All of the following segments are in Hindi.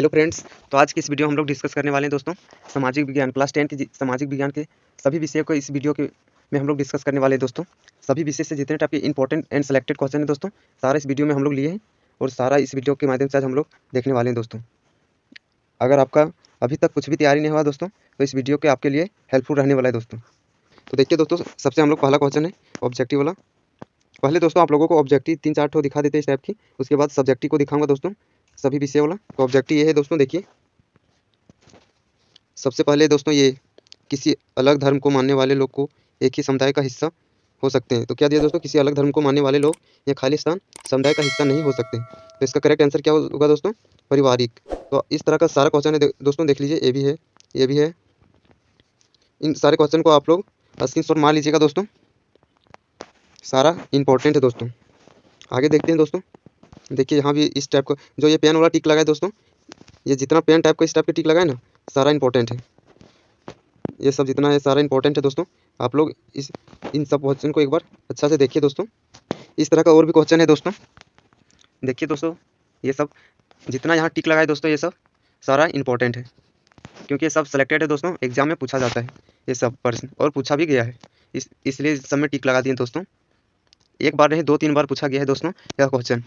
Hello friends. तो आज की इस वीडियो में हम लोग डिस्कस करने वाले हैं दोस्तों सामाजिक विज्ञान क्लास 10 की सामाजिक विज्ञान के सभी विषयों को इस वीडियो के में हम लोग डिस्कस करने वाले हैं दोस्तों। सभी विषय से जितने टाइप के इंपॉर्टेंट एंड सेलेक्टेड क्वेश्चन हैं दोस्तों, सारा इस वीडियो में हम लोग लिए हैं और सारा इस वीडियो के माध्यम से आज हम लोग देखने वाले हैं दोस्तों। अगर आपका अभी तक कुछ भी तैयारी नहीं हुआ दोस्तों, तो इस वीडियो के आपके लिए हेल्पफुल रहने वाला है दोस्तों। तो देखिए दोस्तों, सबसे हम लोग पहला क्वेश्चन है ऑब्जेक्टिव वाला। पहले दोस्तों आप लोगों को ऑब्जेक्टिव 3-4 ठो दिखा देते हैं इस टाइप की, उसके बाद सब्जेक्टिव को दिखाऊंगा दोस्तों सभी विषय वाला। तो ऑब्जेक्टिव ये है दोस्तों, देखिए सबसे पहले दोस्तों, ये किसी अलग धर्म को मानने वाले लोग को एक ही समुदाय का हिस्सा हो सकते हैं। तो क्या दिया दोस्तों, किसी अलग धर्म को मानने वाले लोग या खालिस्तान समुदाय का हिस्सा नहीं हो सकते। तो इसका करेक्ट आंसर क्या होगा दोस्तों, पारिवारिक। तो इस तरह का सारा क्वेश्चन है दोस्तों, देख लीजिए, ये भी है, ये भी है। इन सारे क्वेश्चन को आप लोग स्क्रीनशॉट मार लीजिएगा दोस्तों, सारा इंपॉर्टेंट है दोस्तों। आगे देखते हैं दोस्तों, देखिए यहाँ भी इस टाइप का जो ये पेन वाला टिक लगा है दोस्तों, ये जितना पेन टाइप का इस टाइप का टिक लगा है ना, सारा इंपॉर्टेंट है। ये सब जितना है सारा इंपॉर्टेंट है दोस्तों। आप लोग इन सब क्वेश्चन को एक बार अच्छा से देखिए दोस्तों। इस तरह का और भी क्वेश्चन है दोस्तों, देखिए दोस्तों, ये सब जितना यहाँ टिक लगा है दोस्तों, ये सब सारा इंपॉर्टेंट है, क्योंकि ये सब सेलेक्टेड है दोस्तों, एग्जाम में पूछा जाता है ये सब प्रश्न, और पूछा भी गया है, इसलिए सब में टिक लगा दिए दोस्तों। एक बार नहीं, 2-3 बार पूछा गया है दोस्तों यह क्वेश्चन।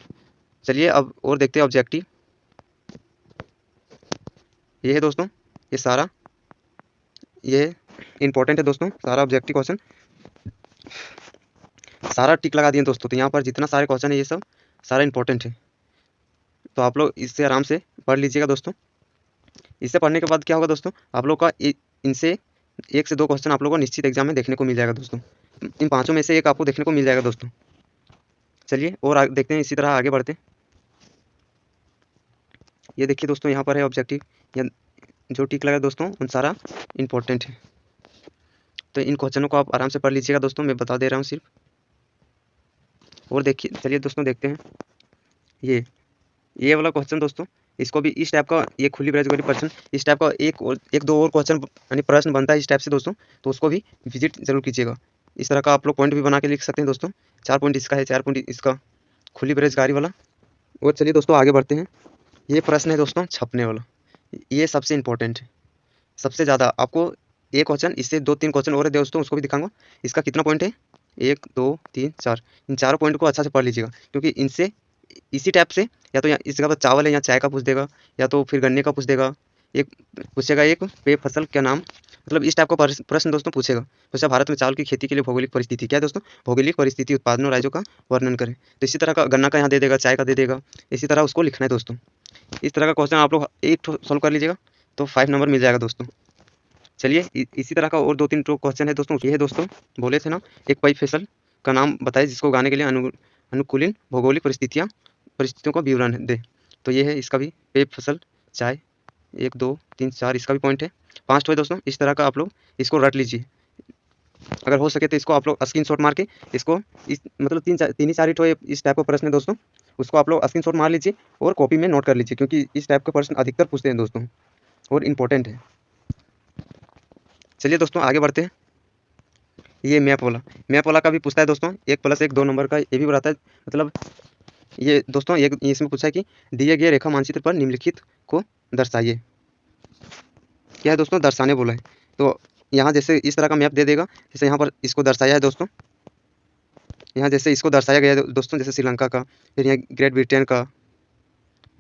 चलिए अब और देखते हैं ऑब्जेक्टिव। ये है दोस्तों, ये सारा ये इंपॉर्टेंट है दोस्तों, सारा ऑब्जेक्टिव क्वेश्चन सारा टिक लगा दिए दोस्तों। तो यहाँ पर जितना सारे क्वेश्चन है ये सब सारा इंपॉर्टेंट है, तो आप लोग इससे आराम से पढ़ लीजिएगा दोस्तों। इससे पढ़ने के बाद क्या होगा दोस्तों, आप लोग का इनसे 1 से 2 क्वेश्चन आप लोगों को निश्चित एग्जाम में देखने को मिल जाएगा दोस्तों। इन पाँचों में से एक आपको देखने को मिल जाएगा दोस्तों। चलिए और देखते हैं, इसी तरह आगे बढ़ते हैं। ये देखिए दोस्तों, यहाँ पर है ऑब्जेक्टिव, या जो टिक लगा दोस्तों उन सारा इंपॉर्टेंट है। तो इन क्वेश्चनों को आप आराम से पढ़ लीजिएगा दोस्तों, मैं बता दे रहा हूँ सिर्फ। और देखिए, चलिए दोस्तों देखते हैं ये वाला क्वेश्चन दोस्तों, इसको भी इस टाइप का, ये खुली ब्रैकेट वाली प्रश्न, इस टाइप का एक दो और क्वेश्चन यानी प्रश्न बनता है इस टाइप से दोस्तों, तो उसको भी विजिट जरूर कीजिएगा। इस तरह का आप लोग पॉइंट भी बना के लिख सकते हैं दोस्तों। 4 पॉइंट इसका है, 4 पॉइंट इसका, खुली बेरोजगारी वाला। और चलिए दोस्तों आगे बढ़ते हैं। ये प्रश्न है दोस्तों छपने वाला, ये सबसे इंपॉर्टेंट है, सबसे ज़्यादा। आपको एक क्वेश्चन, इससे 2-3 क्वेश्चन और है दोस्तों, उसको भी दिखाऊंगा। इसका कितना पॉइंट है, 1 2 3 4, इन चारों पॉइंट को अच्छा से पढ़ लीजिएगा, क्योंकि इनसे इसी टाइप से या तो इस जगह पर चावल है या चाय का पूछ देगा, या तो फिर गन्ने का पूछ देगा, एक पूछेगा एक पेय फसल क्या नाम, मतलब इस टाइप का प्रश्न दोस्तों पूछेगा। जैसे भारत में चावल की खेती के लिए भौगोलिक परिस्थिति क्या है दोस्तों, भौगोलिक परिस्थिति उत्पादनों राज्यों का वर्णन करें। तो इसी तरह का गन्ना का यहाँ दे देगा, चाय का दे देगा, इसी तरह उसको लिखना है दोस्तों। इस तरह का क्वेश्चन आप लोग एक सॉल्व कर लीजिएगा तो 5 नंबर मिल जाएगा दोस्तों। चलिए इसी तरह का और 2-3 क्वेश्चन है दोस्तों। ये है दोस्तों, बोले थे ना, एक पेय फसल का नाम बताए जिसको उगाने के लिए अनुकूलित भौगोलिक परिस्थितियों का विवरण दे। तो ये है, इसका भी पेय फसल चाय, 1 2 3 4 इसका भी पॉइंट है, 5 तो है दोस्तों। इस तरह का आप लोग इसको रट लीजिए, अगर हो सके तो इसको आप लोग स्क्रीनशॉट मार के इसको मतलब 3 ही 4 ही तो इस टाइप का प्रश्न है दोस्तों, उसको आप लोग स्क्रीनशॉट मार लीजिए और कॉपी में नोट कर लीजिए, क्योंकि इस टाइप के प्रश्न अधिकतर पूछते हैं दोस्तों और इम्पोर्टेंट है। चलिए दोस्तों आगे बढ़ते हैं। ये मैप वाला का भी पूछता है दोस्तों, 1+1 2 नंबर का ये भी बताता है। मतलब ये दोस्तों, ये इसमें पूछा है कि दिए गए रेखा मानचित्र पर निम्नलिखित को दर्शाइए। क्या है दोस्तों, दर्शाने बोला है। तो यहाँ जैसे इस तरह का मैप दे देगा, जैसे यहाँ पर इसको दर्शाया है दोस्तों, यहाँ जैसे इसको दर्शाया गया है दोस्तों, जैसे श्रीलंका का, फिर यहाँ ग्रेट ब्रिटेन का,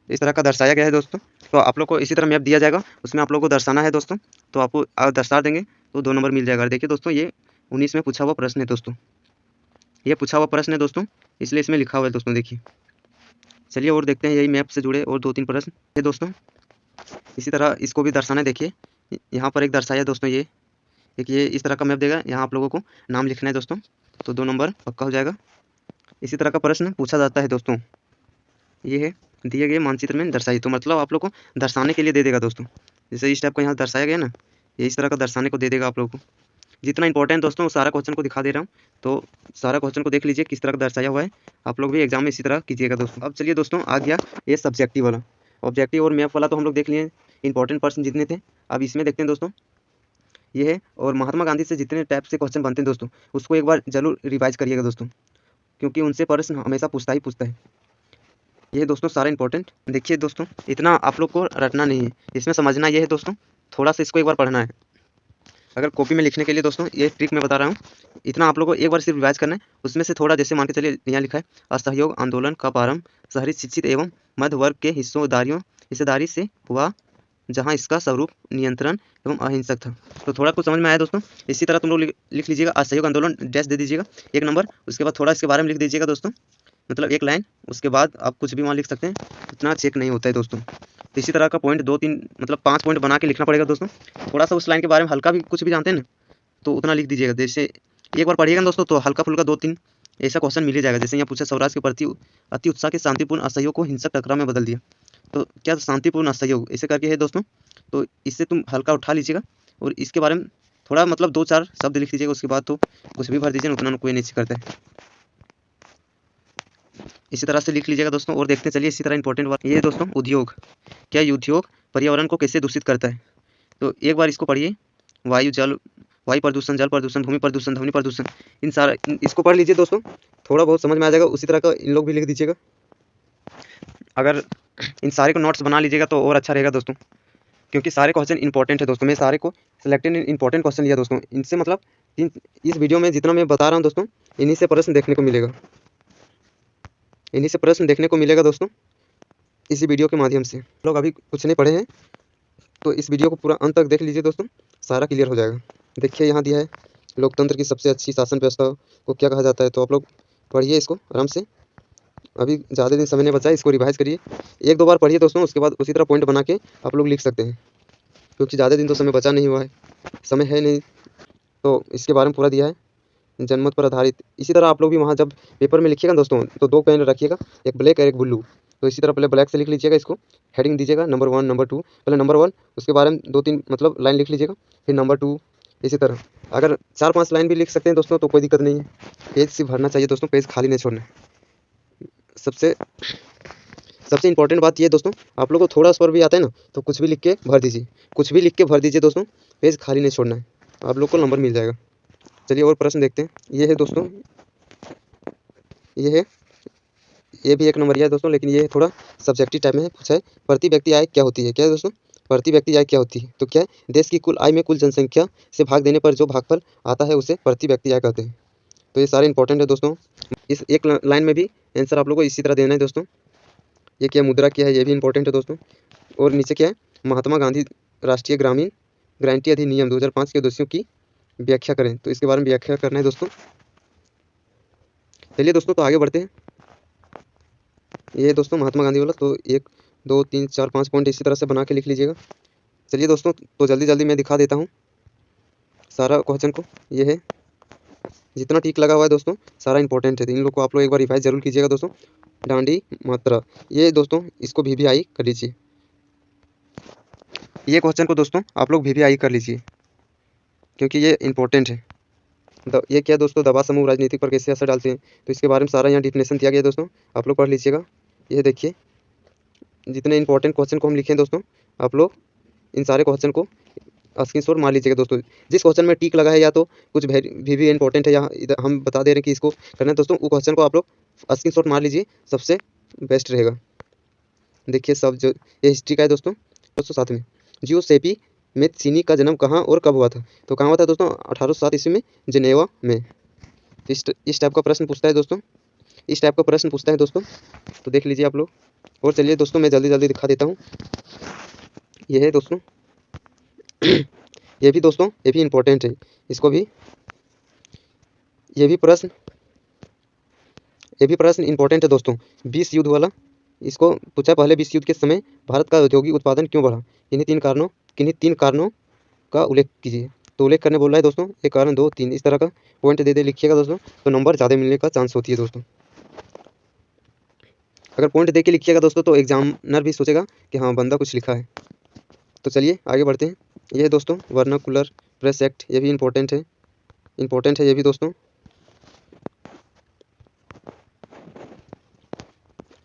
इस तरह का दर्शाया गया है दोस्तों। तो आप लोग को इसी तरह मैप दिया जाएगा, उसमें आप लोग को दर्शाना है दोस्तों। तो आपको दर्शा देंगे तो 2 नंबर मिल जाएगा। देखिए दोस्तों, ये 19 में पूछा हुआ प्रश्न है दोस्तों, ये पूछा हुआ प्रश्न है दोस्तों, इसलिए इसमें लिखा हुआ है दोस्तों। देखिए चलिए और देखते हैं, यही मैप से जुड़े और 2-3 प्रश्न है दोस्तों। इसी तरह इसको भी दर्शाना है। देखिए यहाँ पर एक दर्शाया है दोस्तों, ये एक ये इस तरह का मैप देगा, यहाँ आप लोगों को नाम लिखना है दोस्तों, तो 2 नंबर पक्का हो जाएगा। इसी तरह का प्रश्न पूछा जाता है दोस्तों, ये है दिए गए मानचित्र में दर्शाई, तो मतलब आप लोग को दर्शाने के लिए दे देगा दोस्तों। जैसे इस टाइप का यहाँ दर्शाया गया ना, ये इस तरह का दर्शाने को दे देगा आप लोगों को। जितना इंपॉर्टेंट दोस्तों, सारा क्वेश्चन को दिखा दे रहा हूँ, तो सारा क्वेश्चन को देख लीजिए किस तरह का दर्शाया हुआ है। आप लोग भी एग्जाम में इसी तरह कीजिएगा दोस्तों। अब चलिए दोस्तों, आ गया ये सब्जेक्टिव वाला। ऑब्जेक्टिव और मैप वाला तो हम लोग देख लिए, इंपॉर्टेंट प्रश्न जितने थे। अब इसमें देखते हैं दोस्तों, ये है, और महात्मा गांधी से जितने टाइप से क्वेश्चन बनते हैं दोस्तों, उसको एक बार जरूर रिवाइज करिएगा दोस्तों, क्योंकि उनसे प्रश्न हमेशा पूछता ही पूछता है। ये दोस्तों सारा इंपॉर्टेंट देखिए दोस्तों, इतना आप लोग को रटना नहीं है, इसमें समझना ये है दोस्तों, थोड़ा सा इसको एक बार पढ़ना है। अगर कॉपी में लिखने के लिए दोस्तों ये ट्रिक मैं बता रहा हूँ, इतना आप लोगों को एक बार सिर्फ रिवाइज करना है। उसमें से थोड़ा जैसे मान के चलिए यहाँ लिखा है, असहयोग आंदोलन का प्रारंभ शहरी शिक्षित एवं मध्य वर्ग के हिस्सेदारी से हुआ, जहाँ इसका स्वरूप नियंत्रण एवं अहिंसक था। तो थोड़ा कुछ समझ में आया दोस्तों। इसी तरह तुम लोग लिख लीजिएगा, असहयोग आंदोलन डैश दे दीजिएगा 1 नंबर, उसके बाद थोड़ा इसके बारे में लिख दीजिएगा दोस्तों, मतलब 1 लाइन, उसके बाद आप कुछ भी वहाँ लिख सकते हैं, इतना चेक नहीं होता है दोस्तों। तो इसी तरह का पॉइंट 2-3 मतलब 5 पॉइंट बना के लिखना पड़ेगा दोस्तों। थोड़ा सा उस लाइन के बारे में हल्का भी कुछ भी जानते हैं ना, तो उतना लिख दीजिएगा। जैसे एक बार पढ़िएगा ना दोस्तों, तो हल्का फुल्का 2-3 ऐसा क्वेश्चन मिल ही जाएगा। जैसे यहाँ पूछा, स्वराज के प्रति अति उत्साह के शांतिपूर्ण असहयोग को हिंसक टकराव में बदल दिया। तो क्या शांतिपूर्ण असहयोग ऐसे करके है दोस्तों, तो इससे तुम हल्का उठा लीजिएगा और इसके बारे में थोड़ा मतलब 2-4 शब्द लिख लीजिएगा। उसके बाद तो कुछ भी भर दीजिए, उतना कोई नहीं करता है। इसी तरह से लिख लीजिएगा दोस्तों। और देखते चलिए इसी तरह इंपॉर्टेंट बात ये है दोस्तों, उद्योग। क्या उद्योग पर्यावरण को कैसे दूषित करता है? तो एक बार इसको पढ़िए, वायु प्रदूषण, जल प्रदूषण, भूमि प्रदूषण, ध्वनि प्रदूषण, इसको पढ़ लीजिए दोस्तों, थोड़ा बहुत समझ में आ जाएगा। उसी तरह का इन लोग भी लिख दीजिएगा। अगर इन सारे को नोट्स बना लीजिएगा तो और अच्छा रहेगा दोस्तों, क्योंकि सारे क्वेश्चन इंपॉर्टेंट है दोस्तों। मैं सारे को सिलेक्टेड इंपॉर्टेंट क्वेश्चन लिया दोस्तों। इनसे मतलब इस वीडियो में जितना मैं बता रहा हूँ दोस्तों, इन्हीं से प्रश्न देखने को मिलेगा दोस्तों, इसी वीडियो के माध्यम से। लोग अभी कुछ नहीं पढ़े हैं तो इस वीडियो को पूरा अंत तक देख लीजिए दोस्तों, सारा क्लियर हो जाएगा। देखिए यहाँ दिया है, लोकतंत्र की सबसे अच्छी शासन व्यवस्था को क्या कहा जाता है। तो आप लोग पढ़िए इसको आराम से, अभी ज़्यादा दिन समय नहीं बचा है, इसको रिवाइज करिए 1-2 बार पढ़िए दोस्तों। उसके बाद उसी तरह पॉइंट बना के आप लोग लिख सकते हैं, क्योंकि ज़्यादा दिन तो समय बचा नहीं हुआ है, समय है नहीं। तो इसके बारे में पूरा दिया है, जनमत पर आधारित। इसी तरह आप लोग भी वहाँ जब पेपर में लिखिएगा दोस्तों, तो 2 पेन रखिएगा, एक ब्लैक और एक ब्लू। तो इसी तरह पहले ब्लैक से लिख लीजिएगा, इसको हेडिंग दीजिएगा नंबर 1, नंबर 2। पहले नंबर 1, उसके बारे में 2-3 मतलब लाइन लिख लीजिएगा, फिर नंबर 2। इसी तरह अगर 4-5 लाइन भी लिख सकते हैं दोस्तों तो कोई दिक्कत नहीं है। पेज सिर्फ भरना चाहिए दोस्तों, पेज खाली नहीं छोड़ना है। सबसे इंपॉर्टेंट बात ये दोस्तों, आप लोगों को थोड़ा स्वर भी आता है ना, तो कुछ भी लिख के भर दीजिए, दोस्तों, पेज खाली नहीं छोड़ना है, आप लोग को नंबर मिल जाएगा। चलिए और प्रश्न देखते हैं। ये है दोस्तों, ये भी 1 नंबरिया है दोस्तों, लेकिन ये थोड़ा सब्जेक्टिव टाइप में है। पूछा है, प्रति व्यक्ति आय क्या होती है? क्या है दोस्तों, प्रति व्यक्ति आय क्या होती है? तो क्या है, देश की कुल आय में कुल जनसंख्या से भाग देने पर जो भागफल आता है उसे प्रति व्यक्ति आय कहते हैं। तो ये सारे इंपॉर्टेंट है दोस्तों। इस एक लाइन में भी आंसर आप लोग को इसी तरह देना है दोस्तों। ये क्या मुद्रा क्या है, ये भी इंपॉर्टेंट है दोस्तों। और नीचे क्या है, महात्मा गांधी राष्ट्रीय ग्रामीण गारंटी अधिनियम 2005 के उद्देश्यों की व्याख्या करें। तो इसके बारे में व्याख्या करना है दोस्तों। चलिए दोस्तों, तो आगे बढ़ते हैं। ये दोस्तों महात्मा गांधी वाला, तो 1, 2, 3, 4, 5 पॉइंट इसी तरह से बना के लिख लीजिएगा। चलिए दोस्तों, तो जल्दी मैं दिखा देता हूँ सारा क्वेश्चन को। ये है, जितना टिक लगा हुआ है दोस्तों सारा इंपॉर्टेंट है। इन लोग को आप लोग एक बार रिवाइज जरूर कीजिएगा दोस्तों। डांडी मात्रा, ये दोस्तों इसको VVI कर लीजिए। ये क्वेश्चन को दोस्तों आप लोग VVI कर लीजिए, क्योंकि ये इंपॉर्टेंट है। ये क्या दोस्तों, दवा समूह राजनीति पर कैसे असर डालते हैं? तो इसके बारे में सारा यहाँ डिफिनेशन दिया गया है दोस्तों, आप लोग पढ़ लीजिएगा। ये देखिए, जितने इंपॉर्टेंट क्वेश्चन को हम लिखे हैं दोस्तों, आप लोग इन सारे क्वेश्चन को स्क्रीनशॉट मार लीजिएगा दोस्तों। जिस क्वेश्चन में टिक लगा है या तो कुछ भी इंपॉर्टेंट है, यहाँ इधर हम बता दे रहे हैं कि इसको करना है दोस्तों, वो क्वेश्चन को आप लोग स्क्रीनशॉट मार लीजिए, सबसे बेस्ट रहेगा। देखिए सब जो ये हिस्ट्री का है दोस्तों साथ में। जियोसेपी में चीनी का जन्म कहाँ और कब हुआ था? तो कहाँ हुआ था दोस्तों, 1807 ईस्वी में, जिनेवा में। इस टाइप का प्रश्न पूछता है दोस्तों, तो देख लीजिए आप लोग। और चलिए दोस्तों, मैं जल्दी दिखा देता हूँ। ये है दोस्तों ये भी इंपॉर्टेंट है, इसको भी ये भी प्रश्न इंपॉर्टेंट है दोस्तों। 20 युद्ध वाला, इसको पूछा, पहले 20 युद्ध के समय भारत का औद्योगिक उत्पादन क्यों बढ़ा? किन्हीं तीन कारणों का उल्लेख कीजिए। तो उल्लेख करने बोल रहा है दोस्तों, 1 कारण, 2, 3, इस तरह का पॉइंट दे लिखिएगा दोस्तों, तो नंबर ज़्यादा मिलने का चांस होती है दोस्तों। अगर पॉइंट दे के लिखिएगा दोस्तों, तो एग्जामिनर भी सोचेगा कि हाँ बंदा कुछ लिखा है। तो चलिए आगे बढ़ते हैं। ये है दोस्तों वर्नाकुलर प्रेस एक्ट, ये भी इंपॉर्टेंट है ये भी दोस्तों।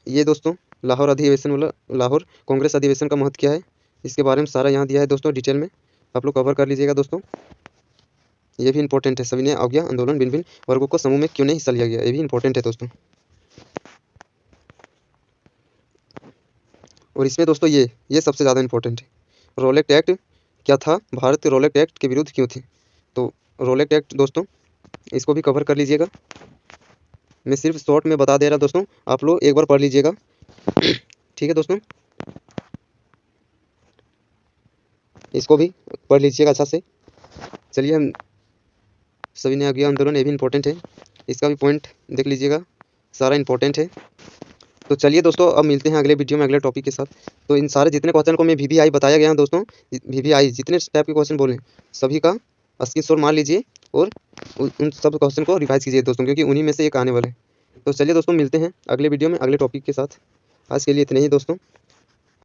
ये दोस्तों लाहौर अधिवेशन वाला, लाहौर कांग्रेस अधिवेशन का महत्व क्या है, इसके बारे में सारा यहाँ दिया है दोस्तों, डिटेल में आप लोग कवर कर लीजिएगा दोस्तों। ये भी इंपॉर्टेंट है। सविनय अवज्ञा आंदोलन भिन्न वर्गों को समूह में क्यों नहीं हिस्सा लिया गया, ये भी इंपॉर्टेंट है दोस्तों। और इसमें दोस्तों ये सबसे ज़्यादा इंपॉर्टेंट है। रोलेक्ट एक्ट क्या था, भारत रोलेक्ट एक्ट के विरुद्ध क्यों थी। तो रोलेक्ट एक्ट दोस्तों इसको भी कवर कर लीजिएगा। मैं सिर्फ शॉर्ट में बता दे रहा दोस्तों, आप लोग एक बार पढ़ लीजिएगा। ठीक है दोस्तों, इसको भी पढ़ लीजिएगा अच्छा से। चलिए, हम सभी ने आज्ञा आंदोलन ये भी इंपॉर्टेंट है, इसका भी पॉइंट देख लीजिएगा, सारा इंपॉर्टेंट है। तो चलिए दोस्तों, अब मिलते हैं अगले वीडियो में अगले टॉपिक के साथ। तो इन सारे जितने क्वेश्चन को मैं VVI बताया गया है दोस्तों, VVI जितने टाइप के क्वेश्चन बोले सभी का स्क्रीनशॉट मार लीजिए और उन सब क्वेश्चन को रिवाइज कीजिए दोस्तों, क्योंकि उन्हीं में से एक आने वाले हैं। तो चलिए दोस्तों, मिलते हैं अगले वीडियो में अगले टॉपिक के साथ। आज के लिए इतने ही दोस्तों।